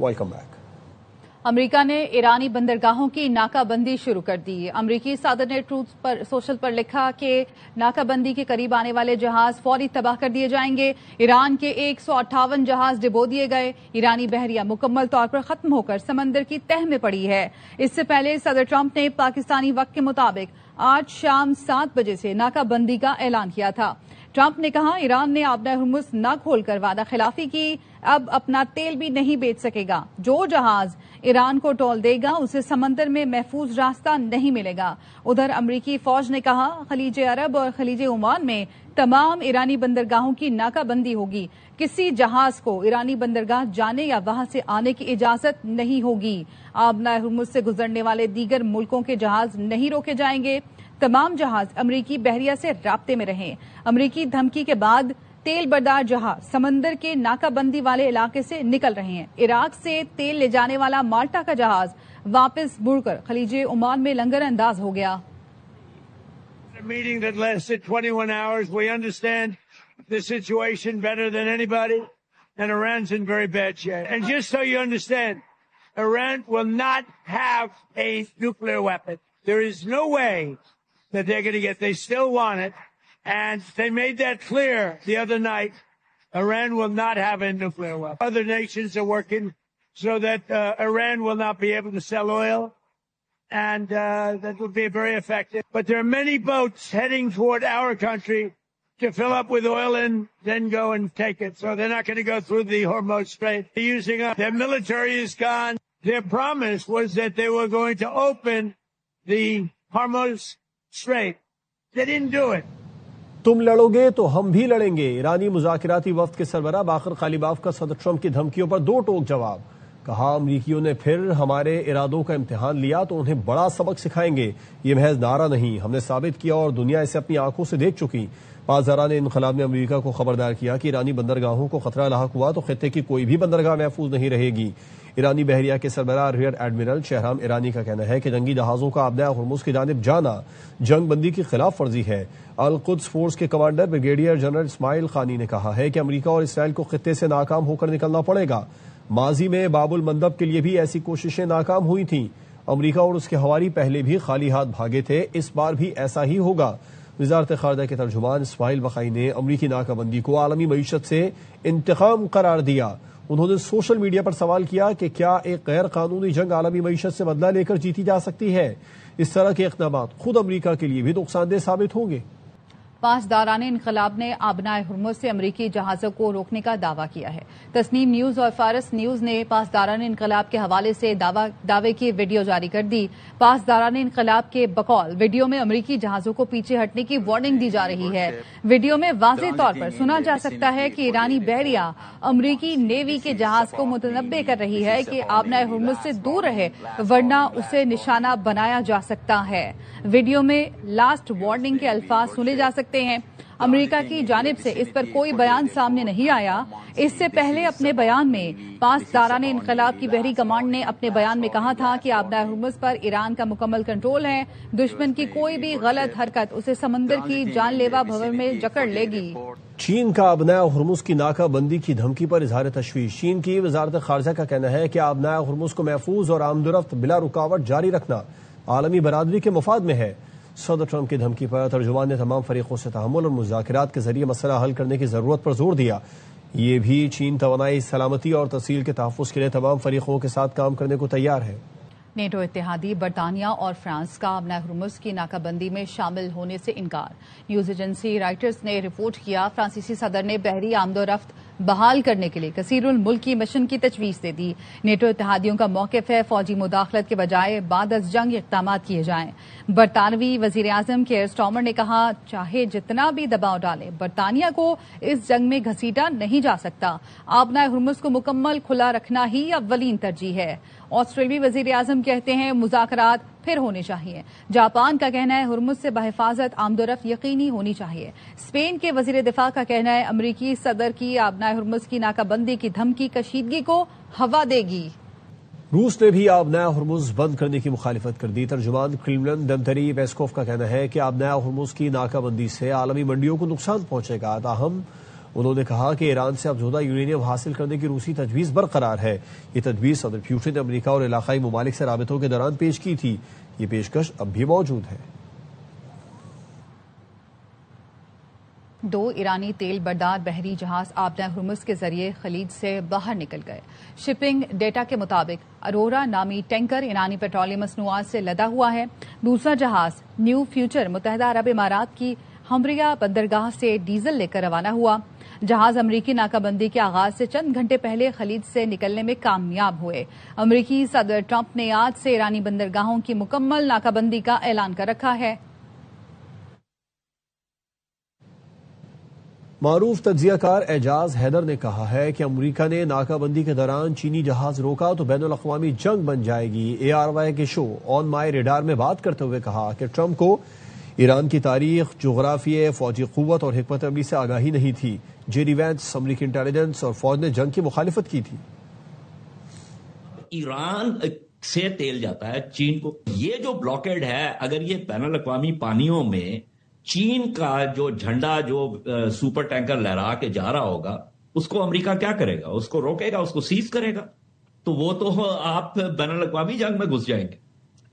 Welcome back. امریکہ نے ایرانی بندرگاہوں کی ناکہ بندی شروع کر دی. امریکی صدر نے ٹروتھ پر سوشل پر لکھا کہ ناکہ بندی کے قریب آنے والے جہاز فوری تباہ کر دیے جائیں گے. ایران کے 158 جہاز ڈبو دیے گئے. ایرانی بحریہ مکمل طور پر ختم ہو کر سمندر کی تہہ میں پڑی ہے. اس سے پہلے صدر ٹرمپ نے پاکستانی وقت کے مطابق آج شام 7 بجے سے ناکہ بندی کا اعلان کیا تھا. ٹرمپ نے کہا ایران نے آبنہ ہرمز نہ کھول کر وعدہ خلافی کی، اب اپنا تیل بھی نہیں بیچ سکے گا. جو جہاز ایران کو ٹول دے گا اسے سمندر میں محفوظ راستہ نہیں ملے گا. ادھر امریکی فوج نے کہا خلیج عرب اور خلیج عمان میں تمام ایرانی بندرگاہوں کی ناکہ بندی ہوگی. کسی جہاز کو ایرانی بندرگاہ جانے یا وہاں سے آنے کی اجازت نہیں ہوگی. آبنہ ہرمز سے گزرنے والے دیگر ملکوں کے جہاز نہیں روکے جائیں گے. تمام جہاز امریکی بحریہ سے رابطے میں رہیں. امریکی دھمکی کے بعد تیل بردار جہاز سمندر کے ناکہ بندی والے علاقے سے نکل رہے ہیں. عراق سے تیل لے جانے والا مالٹا کا جہاز واپس مڑ کر خلیج عمان میں لنگر انداز ہو گیا. A meeting that lasted 21 hours. We understand the situation better than anybody, and Iran's in very bad shape. And just so you understand, Iran will not have a nuclear weapon. There is no way that they're going to get. They still want it, and they made that clear the other night. Iran will not have a nuclear weapon. Other nations are working so that Iran will not be able to sell oil, and that will be very effective. But there are many boats heading toward our country to fill up with oil and then go and take it. So they're not going to go through the Hormuz Strait. They're using up. Their military is gone. Their promise was that they were going to open the Hormuz Strait. They didn't do it. تم لڑو گے تو ہم بھی لڑیں گے. ایرانی مذاکراتی وفد کے سربراہ باقر غالیباف کا صدر ٹرمپ کی دھمکیوں پر دو ٹوک جواب. کہا امریکیوں نے پھر ہمارے ارادوں کا امتحان لیا تو انہیں بڑا سبق سکھائیں گے. یہ محض نعرہ نہیں، ہم نے ثابت کیا اور دنیا اسے اپنی آنکھوں سے دیکھ چکی. پاسداران انقلاب نے امریکہ کو خبردار کیا کہ ایرانی بندرگاہوں کو خطرہ لاحق ہوا تو خطے کی کوئی بھی بندرگاہ محفوظ نہیں رہے گی. ایرانی بحریہ کے سربراہ ریئر ایڈمرل شہرام ایرانی کا کہنا ہے کہ جنگی جہازوں کا آبنہ ہرمز کی جانب جانا جنگ بندی کی خلاف ورزی ہے. القدس فورس کے کمانڈر بریگیڈیئر جنرل اسماعیل خانی نے کہا ہے کہ امریکہ اور اسرائیل کو خطے سے ناکام ہو کر نکلنا پڑے گا. ماضی میں باب المندب کے لیے بھی ایسی کوششیں ناکام ہوئی تھیں. امریکہ اور اس کے ہواری پہلے بھی خالی ہاتھ بھاگے تھے، اس بار بھی ایسا ہی ہوگا. وزارت خارجہ کے ترجمان اسماعیل بخائی نے امریکی ناکہ بندی کو عالمی معیشت سے انتقام قرار دیا. انہوں نے سوشل میڈیا پر سوال کیا کہ کیا ایک غیر قانونی جنگ عالمی معیشت سے بدلہ لے کر جیتی جا سکتی ہے؟ اس طرح کے اقدامات خود امریکہ کے لیے بھی نقصان دہ ثابت ہوں گے. پاسداران انقلاب نے آبنہ ہرمز سے امریکی جہازوں کو روکنے کا دعویٰ کیا ہے. تسنیم نیوز اور فارس نیوز نے پاسداران انقلاب کے حوالے سے دعوے کی ویڈیو جاری کر دی. پاسداران انقلاب کے بقول ویڈیو میں امریکی جہازوں کو پیچھے ہٹنے کی وارننگ دی جا رہی ہے. ویڈیو میں واضح طور پر سنا جا سکتا ہے کہ ایرانی بحریہ امریکی نیوی کے جہاز کو متنبع کر رہی ہے کہ آبنہ ہرمز سے دور رہے ورنہ اسے نشانہ بنایا جا سکتا ہے. ویڈیو میں لاسٹ وارننگ کے الفاظ سنے جا سکتے ہیں. امریکہ کی جانب سے اس پر کوئی بیان سامنے نہیں آیا. اس سے پہلے اپنے بیان میں پاسداران انقلاب کی بحری کمانڈ نے اپنے بیان میں کہا تھا کہ آبنہ ہرمز پر ایران کا مکمل کنٹرول ہے. دشمن کی کوئی بھی غلط حرکت اسے سمندر کی جان لیوا بھنور میں جکڑ لے گی. چین کا آبنہ ہرمز کی ناکہ بندی کی دھمکی پر اظہار تشویش. چین کی وزارت خارجہ کا کہنا ہے کہ آبنہ ہرمز کو محفوظ اور آمد و رفت بلا رکاوٹ جاری رکھنا عالمی برادری کے مفاد میں ہے. صدر ٹرمپ کی دھمکی پر ترجمان نے تمام فریقوں سے تحمل اور مذاکرات کے ذریعے مسئلہ حل کرنے کی ضرورت پر زور دیا. یہ بھی چین توانائی سلامتی اور تسہیل کے تحفظ کے لیے تمام فریقوں کے ساتھ کام کرنے کو تیار ہے. نیٹو اتحادی برطانیہ اور فرانس کا آبنہ ہرمز کی ناکہ بندی میں شامل ہونے سے انکار. نیوز ایجنسی رائٹرز نے رپورٹ کیا فرانسیسی صدر نے بحری آمد و رفت بحال کرنے کے لیے کثیر الملکی مشن کی تجویز دے دی. نیٹو اتحادیوں کا موقف ہے فوجی مداخلت کے بجائے بعد از جنگ اقدامات کیے جائیں. برطانوی وزیر اعظم کیئر سٹارمر نے کہا چاہے جتنا بھی دباؤ ڈالے برطانیہ کو اس جنگ میں گھسیٹا نہیں جا سکتا. آبنہ ہرمز کو مکمل کھلا رکھنا ہی اولین ترجیح ہے. آسٹریلوی وزیر اعظم کہتے ہیں مذاکرات پھر ہونے چاہیے. جاپان کا کہنا ہے ہرمز سے بحفاظت آمد و رفت یقینی ہونی چاہیے. اسپین کے وزیر دفاع کا کہنا ہے امریکی صدر کی آبنہ ہرمز کی ناکہ بندی کی دھمکی کشیدگی کو ہوا دے گی. روس نے بھی آبنہ ہرمز بند کرنے کی مخالفت کر دی. ترجمان کرملن دمتری پیسکوف کا کہنا ہے کہ آبنہ ہرمز کی ناکہ بندی سے عالمی منڈیوں کو نقصان پہنچے گا. تاہم انہوں نے کہا کہ ایران سے افزودہ یورینیم حاصل کرنے کی روسی تجویز برقرار ہے. یہ تجویز صدر پوٹن نے امریکہ اور علاقائی ممالک سے رابطوں کے دوران پیش کی تھی. یہ پیشکش اب بھی موجود ہے. 2 ایرانی تیل بردار بحری جہاز آبنہ ہرمز کے ذریعے خلیج سے باہر نکل گئے. شپنگ ڈیٹا کے مطابق ارورا نامی ٹینکر ایرانی پیٹرولیم مصنوعات سے لدا ہوا ہے. دوسرا جہاز نیو فیوچر متحدہ عرب امارات کی ہمریہ بندرگاہ سے ڈیزل لے کر روانہ ہوا. جہاز امریکی ناکہ بندی کے آغاز سے چند گھنٹے پہلے خلیج سے نکلنے میں کامیاب ہوئے. امریکی صدر ٹرمپ نے آج سے ایرانی بندرگاہوں کی مکمل ناکہ بندی کا اعلان کر رکھا ہے. معروف تجزیہ کار اعجاز حیدر نے کہا ہے کہ امریکہ نے ناکہ بندی کے دوران چینی جہاز روکا تو بین الاقوامی جنگ بن جائے گی. ARY کے شو آن مائی ریڈار میں بات کرتے ہوئے کہا کہ ٹرمپ کو ایران کی تاریخ، جغرافیے، فوجی قوت اور حکمت عملی سے آگاہی نہیں تھی. جیری وینس، امریکی انٹیلیجنس اور فوج نے جنگ کی مخالفت کی تھی. ایران سے تیل جاتا ہے چین کو. یہ جو بلاکیڈ ہے، اگر یہ بین الاقوامی پانیوں میں چین کا جو جھنڈا جو سپر ٹینکر لہرا کے جا رہا ہوگا، اس کو امریکہ کیا کرے گا؟ اس کو روکے گا، اس کو سیز کرے گا. تو وہ تو آپ بین الاقوامی جنگ میں گھس جائیں گے.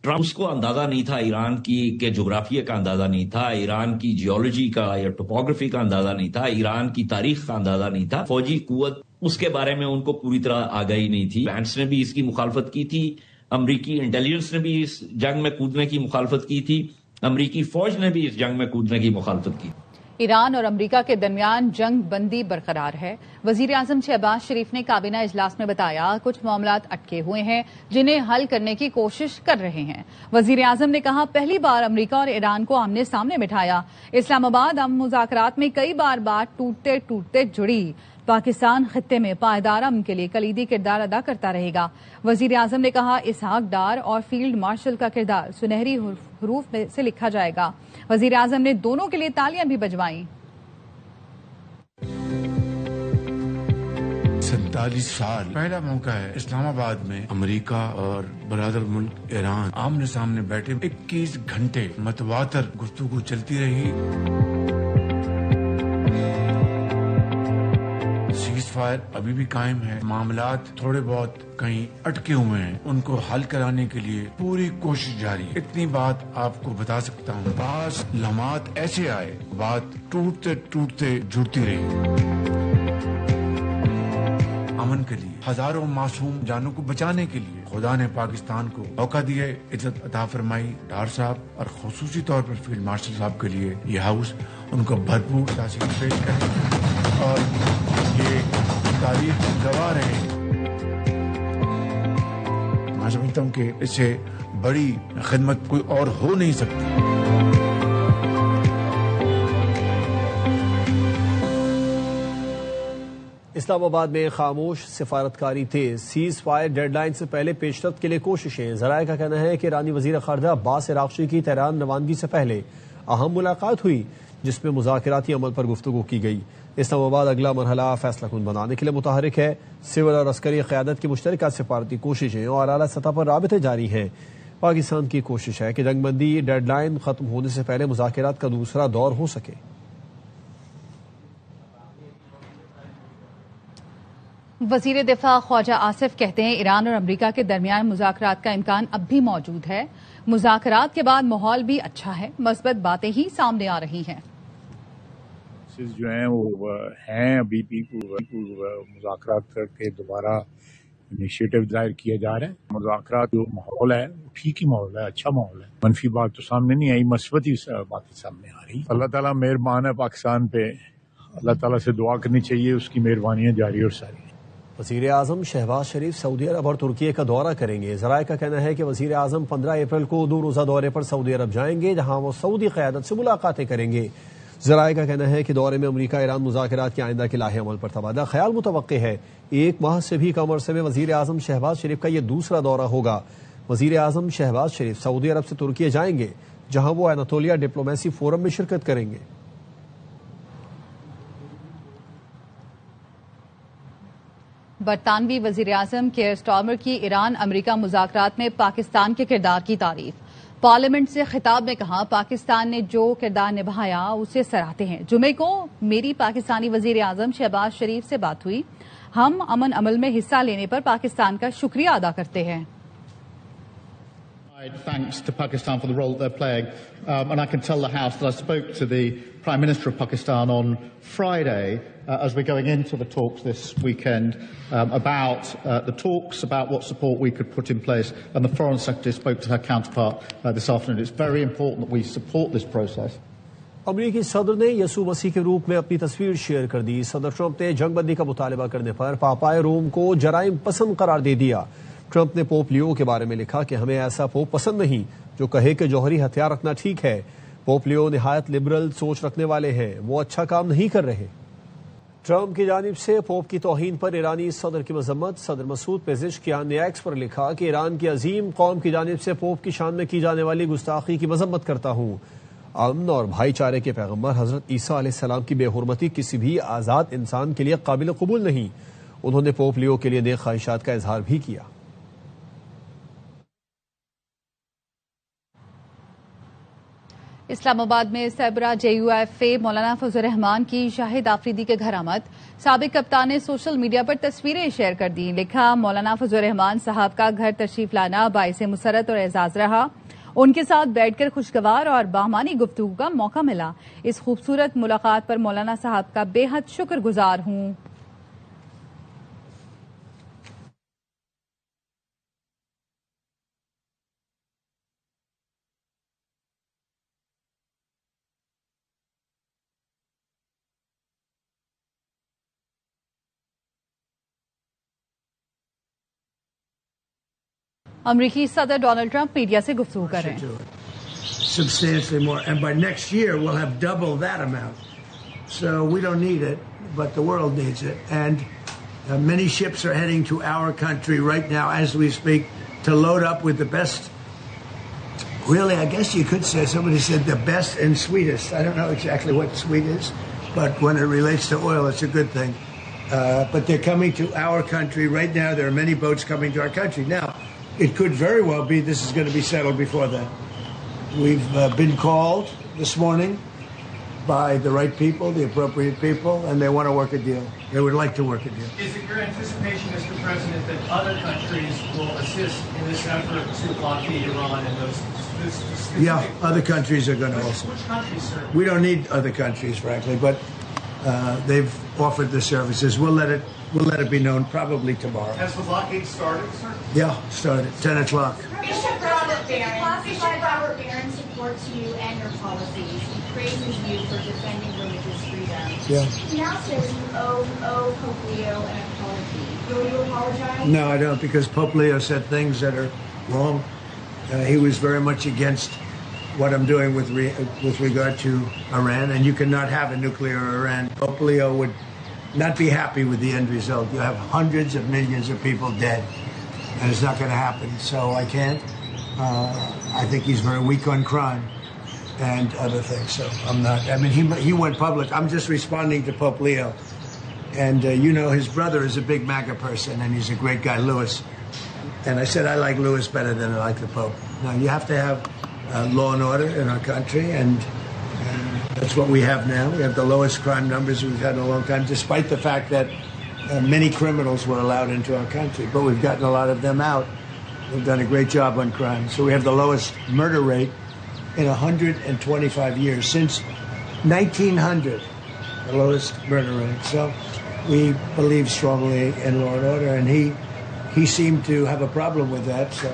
ٹرمپ کو اندازہ نہیں تھا ایران کی کہ جغرافیہ کا اندازہ نہیں تھا، ایران کی جیولوجی کا یا ٹوپوگرافی کا اندازہ نہیں تھا، ایران کی تاریخ کا اندازہ نہیں تھا، فوجی قوت اس کے بارے میں ان کو پوری طرح آگاہی نہیں تھی. وینس نے بھی اس کی مخالفت کی تھی، امریکی انٹیلیجنس نے بھی اس جنگ میں کودنے کی مخالفت کی تھی، امریکی فوج نے بھی اس جنگ میں کودنے کی مخالفت کی. ایران اور امریکہ کے درمیان جنگ بندی برقرار ہے. وزیر اعظم شہباز شریف نے کابینہ اجلاس میں بتایا کچھ معاملات اٹکے ہوئے ہیں جنہیں حل کرنے کی کوشش کر رہے ہیں. وزیر اعظم نے کہا پہلی بار امریکہ اور ایران کو آمنے سامنے بٹھایا. اسلام آباد امن مذاکرات میں کئی بار بات ٹوٹتے ٹوٹتے جڑی. پاکستان خطے میں پائیدار امن کے لیے کلیدی کردار ادا کرتا رہے گا. وزیر اعظم نے کہا اسحاق ڈار اور فیلڈ مارشل کا کردار سنہری حروف سے لکھا جائے گا. وزیر اعظم نے دونوں کے لیے تالیاں بھی بجوائیں. 47 سال پہلا موقع ہے اسلام آباد میں امریکہ اور برادر ملک ایران آمنے سامنے بیٹھے. 21 گھنٹے متواتر گفتگو چلتی رہی. سیز فائر ابھی بھی قائم ہے. معاملات تھوڑے بہت کہیں اٹکے ہوئے ہیں، ان کو حل کرانے کے لیے پوری کوشش جاری. اتنی بات آپ کو بتا سکتا ہوں، بعض لمحات ایسے آئے بات ٹوٹتے ٹوٹتے جڑتی رہی. امن کے لیے، ہزاروں معصوم جانوں کو بچانے کے لیے خدا نے پاکستان کو موقع دیا، عزت عطا فرمائی. ڈار صاحب اور خصوصی طور پر فیلڈ مارشل صاحب کے لیے یہ ہاؤس ان کو بھرپور تاثیر پیش کرے اور یہ تاریخ گواہ رہے. میں سمجھتا ہوں کہ اس سے بڑی خدمت کوئی اور ہو نہیں سکتی. اسلام آباد میں خاموش سفارتکاری تیز. سیز فائر ڈیڈ لائن سے پہلے پیش رفت کے لیے کوششیں. ذرائع کا کہنا ہے کہ ایرانی وزیر خارجہ عباس عراقچی کی تہران روانگی سے پہلے اہم ملاقات ہوئی جس میں مذاکراتی عمل پر گفتگو کی گئی. اسلام آباد اگلا مرحلہ فیصلہ کن بنانے کے لیے متحرک ہے. سول اور عسکری قیادت کی مشترکہ سفارتی کوششیں اور اعلیٰ سطح پر رابطے جاری ہیں. پاکستان کی کوشش ہے کہ جنگ بندی ڈیڈ لائن ختم ہونے سے پہلے مذاکرات کا دوسرا دور ہو سکے. وزیر دفاع خواجہ آصف کہتے ہیں ایران اور امریکہ کے درمیان مذاکرات کا امکان اب بھی موجود ہے. مذاکرات کے بعد ماحول بھی اچھا ہے، مثبت باتیں ہی سامنے آ رہی ہیں. جو ہیں وہ ہیں ابھی بھی مذاکرات کر کے دوبارہ انیشیٹو ظاہر کیا جا رہا ہے. مذاکرات جو ماحول ہے وہ ٹھیک ہی ماحول ہے، اچھا ماحول ہے. منفی بات تو سامنے نہیں آئی، مثبت ہی باتیں سامنے آ رہی. اللہ تعالیٰ مہربان ہے پاکستان پہ. اللہ تعالیٰ سے دعا کرنی چاہیے، اس کی مہربانیاں جاری اور ساری. وزیر اعظم شہباز شریف سعودی عرب اور ترکی کا دورہ کریں گے. ذرائع کا کہنا ہے کہ وزیر اعظم 15 اپریل کو 2 روزہ دورے پر سعودی عرب جائیں گے جہاں وہ سعودی قیادت سے ملاقاتیں کریں گے. ذرائع کا کہنا ہے کہ دورے میں امریکہ ایران مذاکرات کے آئندہ کے لاہ عمل پر تبادلہ خیال متوقع ہے. 1 ماہ سے بھی کم عرصے میں وزیر اعظم شہباز شریف کا یہ دوسرا دورہ ہوگا. وزیر اعظم شہباز شریف سعودی عرب سے ترکی جائیں گے جہاں وہ اناطولیہ ڈپلومیسی فورم میں شرکت کریں گے. برطانوی وزیر اعظم کیئر سٹارمر کی ایران امریکہ مذاکرات میں پاکستان کے کردار کی تعریف. پارلیمنٹ سے خطاب میں کہا پاکستان نے جو کردار نبھایا اسے سراہتے ہیں. جمعے کو میری پاکستانی وزیر اعظم شہباز شریف سے بات ہوئی. ہم امن عمل میں حصہ لینے پر پاکستان کا شکریہ ادا کرتے ہیں. Thanks to Pakistan for the role that they're playing. And I can tell the House that I spoke to the Prime Minister of Pakistan on Friday as we're going into the talks this weekend about the talks, about what support we could put in place. And the Foreign Secretary spoke to her counterpart this afternoon. It's very important that we support this process. امریکی صدر نے یسوع مسیح کے روپ میں اپنی تصویر شیئر کر دی. صدر ٹرمپ نے جنگ بندی کا مطالبہ کرنے پر پاپائے روم کو جرائم پسند قرار دے دیا. ٹرمپ نے پوپ لیو کے بارے میں لکھا کہ ہمیں ایسا پوپ پسند نہیں جو کہے کہ جوہری ہتھیار رکھنا ٹھیک ہے. پوپ لیو نہایت لبرل سوچ رکھنے والے ہیں, وہ اچھا کام نہیں کر رہے. ٹرمپ کی جانب سے پوپ کی توہین پر ایرانی صدر کی مذمت. صدر مسعود پیزشکیان نے ایکس پر لکھا کہ ایران کی عظیم قوم کی جانب سے پوپ کی شان میں کی جانے والی گستاخی کی مذمت کرتا ہوں. امن اور بھائی چارے کے پیغمبر حضرت عیسیٰ علیہ السلام کی بے حرمتی کسی بھی آزاد انسان کے لیے قابل قبول نہیں. انہوں نے پوپ لیو کے لیے نیک خواہشات کا اظہار بھی کیا. اسلام آباد میں سیبرا JUFA مولانا فضل الرحمان کی شاہد آفریدی کے گھر آمد. سابق کپتان نے سوشل میڈیا پر تصویریں شیئر کر دی. لکھا مولانا فضل الرحمان صاحب کا گھر تشریف لانا باعث مسرت اور اعزاز رہا. ان کے ساتھ بیٹھ کر خوشگوار اور باہمانی گفتگو کا موقع ملا. اس خوبصورت ملاقات پر مولانا صاحب کا بے حد شکر گزار ہوں. امریکی صدر ڈونلڈ ٹرمپ میڈیا سے گفتگو کر رہے ہیں. Substantially more, and by next year we'll have double that amount. So we don't need it, but the world needs it. And many ships are heading to our country right now as we speak to load up with the best. Really, I guess you could say, somebody said the best and sweetest. I don't know exactly what sweet is, but when it relates to oil, it's a good thing. But they're coming to our country right now. There are many boats coming to our country now. It could very well be this is going to be settled before then. We've been called this morning by the right people, the appropriate people, and they want to work a deal. They would like to work a deal. Is it your anticipation, Mr. President, that other countries will assist in this effort to blockade Iran and those specific... Yeah, other countries are going to also. Which countries, sir? We don't need other countries, frankly, but they've offered the services. We'll let it be known probably tomorrow. Has the blockade started, sir? Yeah, started. 10 o'clock. Bishop Robert Barron supports you and your policies. He praises you for defending religious freedom. Yeah. He now says you owe Pope Leo an apology. Will you apologize? No, I don't, because Pope Leo said things that are wrong. He was very much against what I'm doing with regard to Iran, and you cannot have a nuclear Iran. Pope Leo would not be happy with the end result. You have hundreds of millions of people dead, and it's not going to happen. So I can't. I think he's very weak on crime and other things. So I'm not. I mean, he went public. I'm just responding to Pope Leo, and you know his brother is a big MAGA person, and he's a great guy, Louis. And I said I like Louis better than I like the Pope. Now you have to have law and order in our country, and that's what we have now. We have the lowest crime numbers we've had in a long time, despite the fact that many criminals were allowed into our country. But we've gotten a lot of them out. We've done a great job on crime. So we have the lowest murder rate in 125 years. Since 1900, the lowest murder rate. So we believe strongly in law and order, and he seemed to have a problem with that. So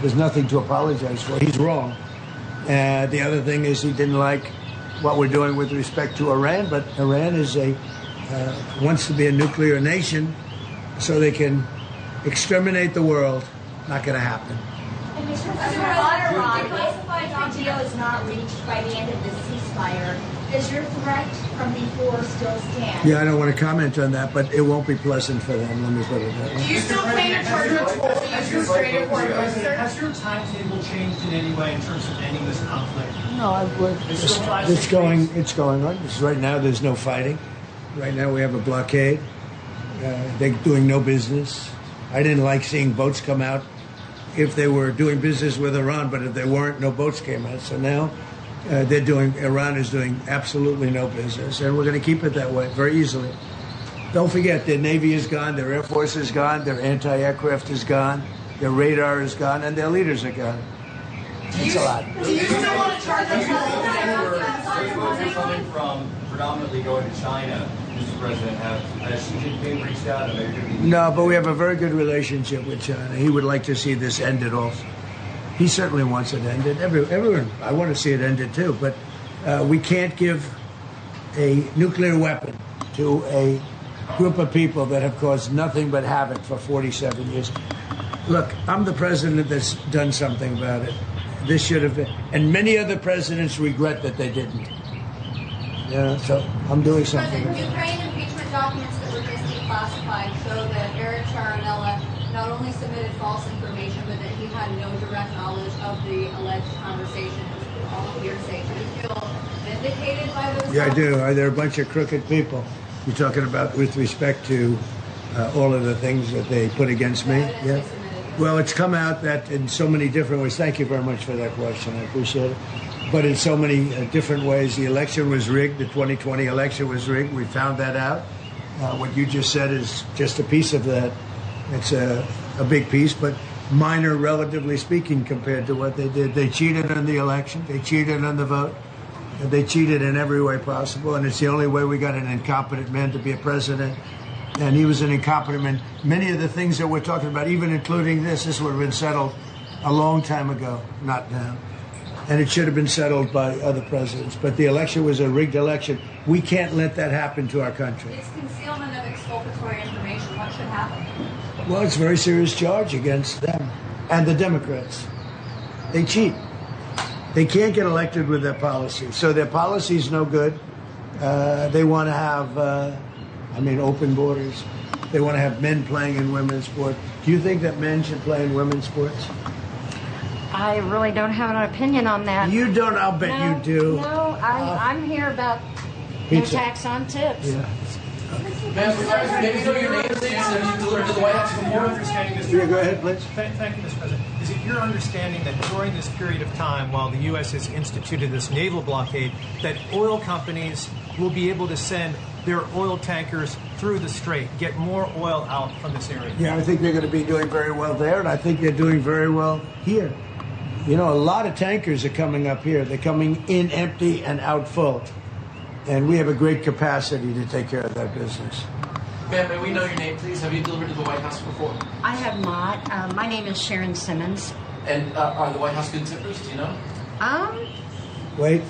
there's nothing to apologize for. He's wrong. The other thing is he didn't like what we're doing with respect to Iran, but Iran is wants to be a nuclear nation so they can exterminate the world. Not going to happen. And Mr. President, on Iran, if the deal is not reached by the end of the ceasefire, does your threat from before still stand? Yeah, I don't want to comment on that, but it won't be pleasant for them. Let me put it that way. Do you still plan to charge them? Has your timetable changed in any way in terms of ending this conflict? No, I would. It's going on. Right now, there's no fighting. Right now, we have a blockade. They're doing no business. I didn't like seeing boats come out if they were doing business with Iran, but if they weren't, no boats came out. So now Iran is doing absolutely no business, and we're going to keep it that way very easily. Don't forget, their Navy is gone, their Air Force is gone, their anti-aircraft is gone, their radar is gone, and their leaders are gone. It's a lot. Do you still want to charge them for coming from predominantly going to China, Mr. President? Has Xi Jinping reached out? No, but we have a very good relationship with China. He would like to see this ended also. He certainly wants it ended. Everyone, I want to see it ended too, but we can't give a nuclear weapon to a group of people that have caused nothing but havoc for 47 years. Look, I'm the president that's done something about it. This should have been, and many other presidents regret that they didn't. Yeah, so I'm doing something. President, Ukraine impeachment documents that were just declassified show that Eric Charinella not only submitted false information, but that he had no direct knowledge of the alleged conversation. It was all hearsay. Do you feel vindicated by those? Yeah, I do. They're a bunch of crooked people. You're talking about with respect to all of the things that they put against me? Yeah. Well, it's come out that in so many different ways. Thank you very much for that question. I appreciate it. But in so many different ways, the election was rigged. The 2020 election was rigged. We found that out. What you just said is just a piece of that. It's a big piece, but minor, relatively speaking, compared to what they did. They cheated on the election. They cheated on the vote. They cheated in every way possible, and it's the only way we got an incompetent man to be a president. And he was an incompetent man. Many of the things that we're talking about, even including this would have been settled a long time ago, not now. And it should have been settled by other presidents. But the election was a rigged election. We can't let that happen to our country. It's concealment of exculpatory information. What should happen? Well, it's a very serious charge against them and the Democrats. They cheat. They can't get elected with their policy. So their policy is no good. They want to have, open borders. They want to have men playing in women's sports. Do you think that men should play in women's sports? I really don't have an opinion on that. You don't? I'll bet you do. No, I'm here about no tax on tips. Yeah. Maybe know your name, please, and you delivered to the White House before. Yeah, go ahead, please. Thank you, Mr. President. Is it your understanding that during this period of time, while the U.S. has instituted this naval blockade, that oil companies will be able to send their oil tankers through the strait, get more oil out from this area? Yeah, I think they're going to be doing very well there, and I think they're doing very well here. You know, a lot of tankers are coming up here. They're coming in empty and out full. And we have a great capacity to take care of that business. Ma'am, may we know your name, please? Have you delivered to the White House before? I have not. My name is Sharon Simmons. And are the White House good tippers? Do you know? Wait.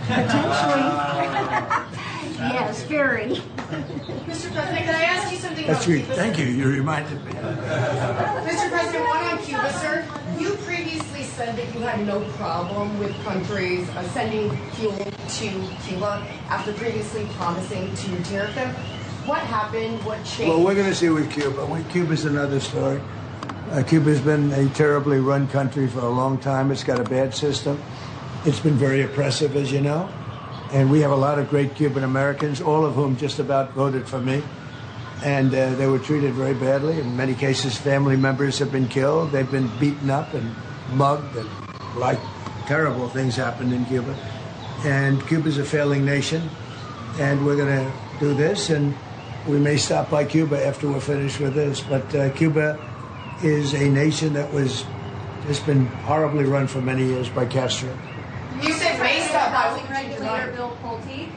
Potentially. Yes, very. Mr. President, can I ask you something That's about Cuba? Thank you. You reminded me. Mr. President, one on Cuba, sir. You previously said that you had no problem with countries sending fuel to Cuba after previously promising to tariff them. What happened? What changed? Well, we're going to see with Cuba. Cuba's another story. Cuba's been a terribly run country for a long time. It's got a bad system. It's been very oppressive, as you know. And we have a lot of great Cuban Americans, all of whom just about voted for me. And they were treated very badly. In many cases, family members have been killed. They've been beaten up and mugged, and terrible things happened in Cuba. And Cuba's a failing nation. And we're going to do this, and we may stop by Cuba after we're finished with this. But Cuba is a nation that was just been horribly run for many years by Castro. You said may stop by. Housing regulator Bill Pulte,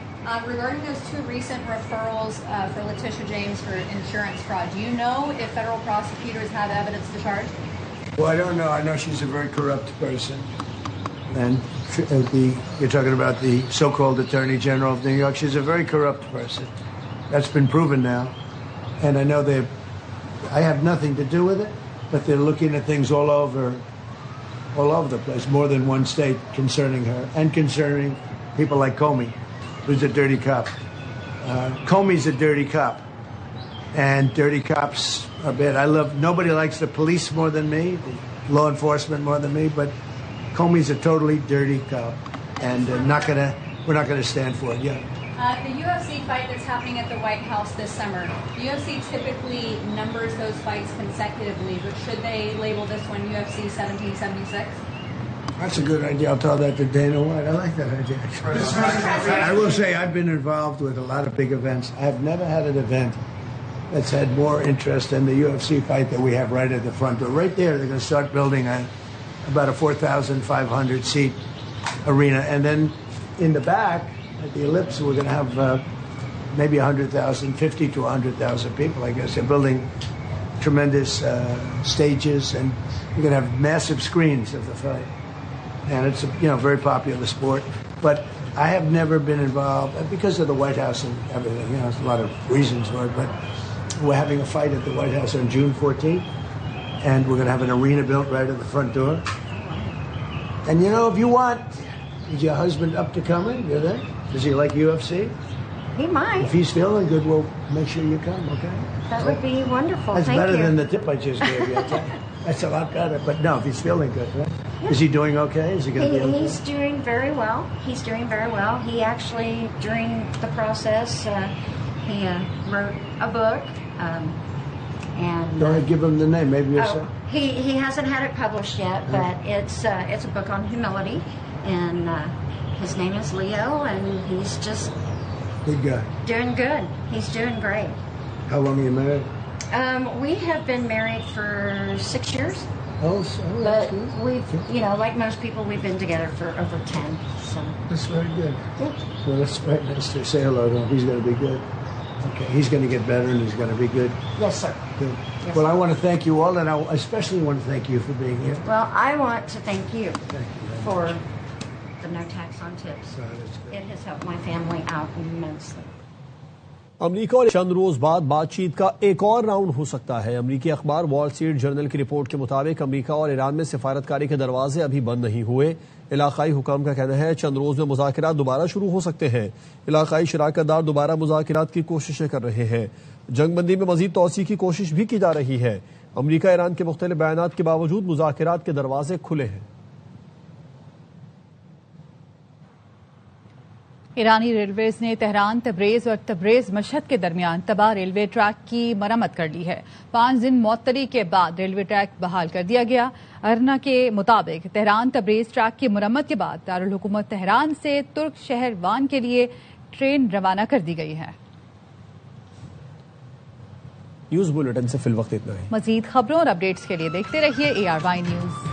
regarding those two recent referrals for Letitia James for insurance fraud, do you know if federal prosecutors have evidence to charge? Well, I don't know. I know she's a very corrupt person. And you're talking about the so-called Attorney General of New York. She's a very corrupt person. That's been proven now. And I know I have nothing to do with it, but they're looking at things all over the place, more than one state concerning her, and concerning people like Comey, who's a dirty cop. Comey's a dirty cop, and dirty cops are bad. Nobody likes the police more than me, the law enforcement more than me, but Comey's a totally dirty cop, and we're not gonna stand for it. Yeah. The UFC fight that's happening at the White House this summer, the UFC typically numbers those fights consecutively, but should they label this one UFC 1776? That's a good idea. I'll tell that to Dana White. I like that idea. I will say I've been involved with a lot of big events. I've never had an event that's had more interest in the UFC fight that we have right at the front door. Right there, they're going to start building about a 4,500 seat arena. And then in the back, at the Ellipse, we're going to have maybe 100,000, 50 to 100,000 people, I guess. They're building tremendous stages, and you're going to have massive screens of the fight. And it's a very popular sport. But I have never been involved, because of the White House and everything. There's a lot of reasons for it. But we're having a fight at the White House on June 14th, and we're going to have an arena built right at the front door. And if you want, is your husband up to coming? You're there? Does he like UFC? He might. If he's feeling good, we'll make sure you come, okay? That would be wonderful. That's Thank better you. than the tip I just gave you. That's a lot better. But no, if he's feeling good, right? Yeah. Is he doing okay? Is he going to be okay? He's doing very well. He's doing very well. He actually, during the process, he wrote a book. And Go ahead, give him the name. Maybe you'll say. He hasn't had it published yet, but it's a book on humility, and his name is Leo, and he's just good guy. Doing good. He's doing great. How long are you married? We have been married for 6 years. Oh, but we've, like most people, we've been together for over 10. So that's very good. Yeah. Well, that's right. Nice to say hello to him. He's going to be good. Okay, he's going to get better, and he's going to be good. Yes, sir. Good. Yes, well, sir. I want to thank you all, and I especially want to thank you for being here. Well, I want to thank you, for much. the no tax on tips. It has helped my family out immensely. अमरीका और चंद रोज बाद बातचीत का एक और round हो सकता है। अमरीकी अखबार वॉल स्ट्रीट जर्नल की रिपोर्ट के मुताबिक अमरीका और ईरान में सिफारतकारी के दरवाजे अभी बंद नहीं हुए। इलाकाई हुकाम का कहना है चंद रोज में मुज़ाकरात दोबारा शुरू हो सकते हैं। इलाकाई शराकतदार दोबारा मुज़ाकरात की कोशिशें कर रहे हैं। जंगबंदी में मजीद तोसी की कोशिश भी की जा रही है। अमरीका ईरान के मुख्तलिफ बयानात के बावजूद मुज़ाकरात के दरवाजे खुले हैं। ईरानी रेलवेज ने तेहरान, तबरेज और तबरेज मशहद के दरमियान तबाह रेलवे ट्रैक की मरम्मत कर ली है। 5 दिन मुअत्तली के बाद रेलवे ट्रैक बहाल कर दिया गया। अरना के मुताबिक तेहरान तबरेज ट्रैक की मरम्मत के बाद दारुल हुकूमत तेहरान से तुर्क शहर वान के लिए ट्रेन रवाना कर दी गई है। न्यूज बुलेटिन से फिल वक्त इतना ही। मजीद खबरों और अपडेट्स के लिए देखते रहिए ARY न्यूज।